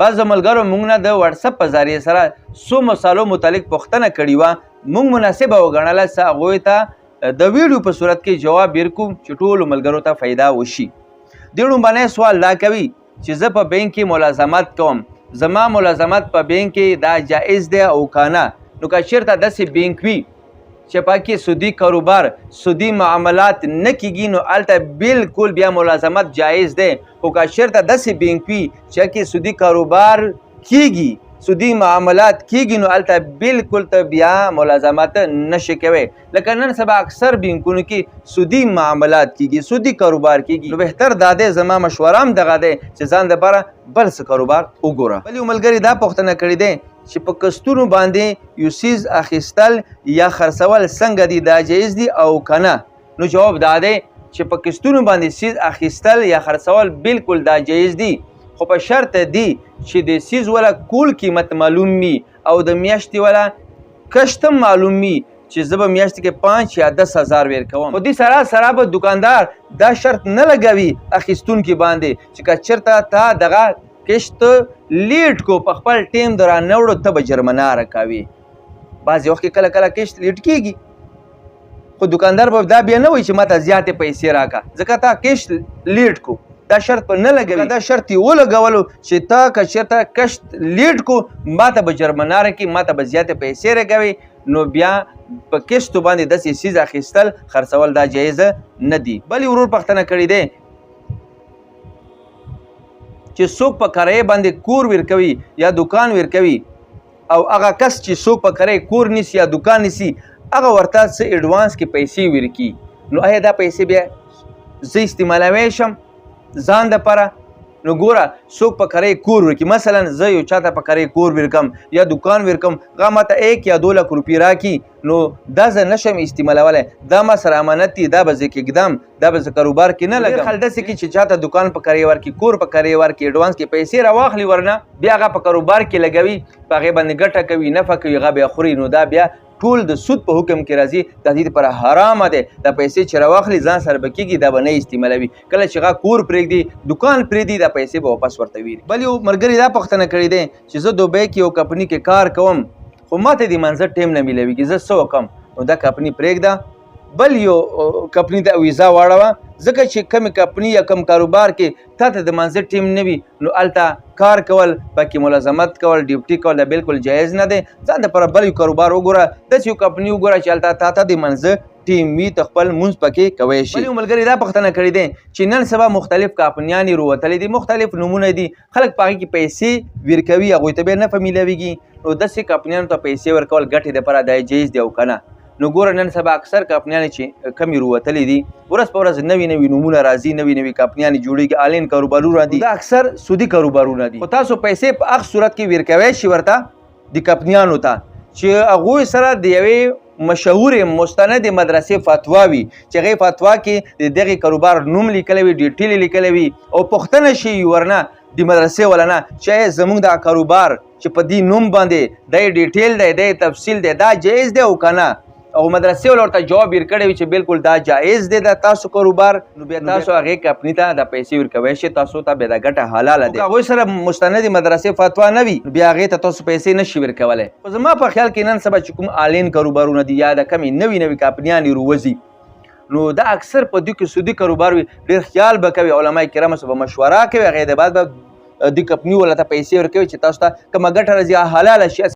بعضو ملګرو موږ نه د واتساپ په ذریعې سره څو مسالو متعلق پوښتنه کړې وه، موږ مناسبه وګڼله چې هغوی ته د ویډیو په صورت کې جواب ورکړو چې ټولو ملګرو ته فایده وشي. د لومړنی سوال دا کوي چې زه په بینک کې ملازمت کوم، زما ملازمت په بینک کې دا جایز دی او که نه؟ نو که چېرته داسې بینک وي چې پکې سودي کاروبار سودي معاملات نه کیږي نو هلته بالکل بیا ملازمت جایز دی. خو که چېرته داسې بینک وي چې کې سودي کاروبار کیږي سودي معاملات کیږي نو هلته بالکل ته بیا ملازمت نشي کوی. لکه نن سبا اکثر بینکونو کې سودي معاملات کیږي سودي کاروبار کیږي، نو بهتر دا دی زما مشوره هم دغه دی چې ځان دپاره بل څه کاروبار وګوره. بل یو ملګري دا پوښتنه کړې دی چې په قسطونو باندې یو څیز اخیستل یا خرڅول څنګه دي، دا جایز دي او که نه؟ نو جواب دا دی چې په قسطونو باندې څیز اخیستل یا خرڅول بالکل دا جایز دي، خو په شرط دی چې د څیز ولا کول قیمت معلوم وي او د میاشتې ولا کشت هم معلوم وي چې زه به میاشتې کې 5 یا 10 هزار ورکوم. خو دې سره به دکاندار دا شرط نه لګوي اخیستونکي باندې چې که چېرته تا دغه کشت لیټ کو په خپل ټیم د رانهوړو ته به جرمنه راکوي. بعضې وخت کې کله کله کشت لیټ کېږي خو دکاندار به دا بیا نه وایي چې ما ته زیاتې پیسې راکړه ځکه تا کشت لیټ کو، دا شرط په نه لګوي. دا شرط یې ولګولو چې تا که چېرته کشت لیټ کو ما ته به جرمنه راکړي، ما ته به زیاتې پیسې راکوي، نو بیا په کشتو باندې داسې څیز اخیستل خرڅول دا جایز نه دي. بل یې ورور پوښتنه کړې دی چې څوک په کرایې باندې کور ورکوي یا دکان ورکوي او هغه کس چې څوک په کرایې کور نیسي یا دکان نیسي هغه ورته څه ایډوانس کې پیسې ورکړي، نو آیا دا پیسې بیا زه استعمالوی شم ځان دپاره؟ نو ګوره څوک په کرایې کور ورکړي، مثلا زه یو چاته په کرایې کور ورکم یا دکان ورکم، هغه ماته 1 یا 2 لک روپۍ راکړي، نو دا زه نشم استعمالولی، دا ما سره امانت دی، دا به زه کږدم، دا به زه کاروبار کې نه لګم. ډېر خلک داسې کوي چې چاته دکان په کرایې ورکړي کور په کرایې ورکړي ایډوانس کې پیسې راواخلي ورنه بیا هغه په کاروبار کې لګوي، په هغې باندې ګټه کوي نفع کوي، هغه بیا خوري، نو دا بیا ټول د سود په حکم کې راځي، د دې لپاره حرامه دی. دا پیسې چې راواخلي ځان سره به کېږي دا به نه استعمالوي، کله چې هغه کور پرېږدي دکان پرېږدي دا پیسې به واپس ورته ویري. بل یو ملګري دا پوښتنه کړې دی چې زه دوبۍ کې یو کمپنۍ کې کار کوم خو ماته د منظر ټیم نه میلاویږي، زه څه وکړم؟ نو دا کمپنۍ پرېږده، بل یو کمپنۍ ته ویزا واړوه، ځکه چې کمې کمپنۍ یا کم کاروبار کې تا ته د منظر ټیم نه وي نو هلته کار کول پکې ملازمت کول ډیوټي کول دا بالکل جایز نه دی. ځان دپاره بل یو کاروبار وګوره، داسې یو کمپنۍ وګوره چې هلته تا ته د منظر ټیم وي ته خپل مونځ پکې کوی شي. بل یو ملګري دا پوښتنه کړې دی چې نن سبا مختلف کمپنیانې روتلې دي، مختلف نومونه دي، خلک په هغې کې پیسې ورکوي هغوی ته بیا نه میلاویږي، نو داسې کمپنیانو ته پیسې ورکول ګټې دپاره دا جایز دی او که نه؟ نو ګوره نن سبا اکثر کمپنیانې چې کمې روتلې دي ورځ په ورځ نوي نوي نومونه راځي، نوي نوي کمپنیانې جوړېږي، آنلاین کاروبارونه دي، دا اکثر سودي کاروبارونه دي. خو تاسو پیسې په هغه صورت کې ورکوی شي ورته د کمپنیانو ته چې هغوی سره د یوې مشهورې مستندې مدرسې فتوا وي چې هغې فتوا کې د دغې کاروبار نوم لیکلی وي، ډیټیل یې لیکلی وي او پوښتنه شي ورنه د مدرسې ولنه چې زموږ دا کاروبار چې په دې نوم باندې دی ډیټیل دی دی تفصیل دی دا جایز دی او که نه؟ او مدرسې ول ورته جواب ورکړی وي چې بالکل دا جایز دی دا تاسو کاروبار، نو بیا تاسو هغې کمپنۍ ته دا پیسې ورکوی شئ، تاسو ته بیا دا ګټه حلاله دی. هغوی سره مستندې مدرسې فتوا نه وي بیا هغې ته تاسو پیسې نشي ورکولی. خو زما په خیال کې نن سبا چې کوم آنلاین کاروبارونه دي یا د کمې نوي نوي کمپنیانې روځي نو دا اکثر په دوی کې سودي کاروبار وي، ډېر خیال به کوي، علما کرامو سره به مشوره کوي، هغې د بعد به د کمپنۍ ولته پیسې ورکوي چې تاسو ته کومه ګټه راځي حلاله شي.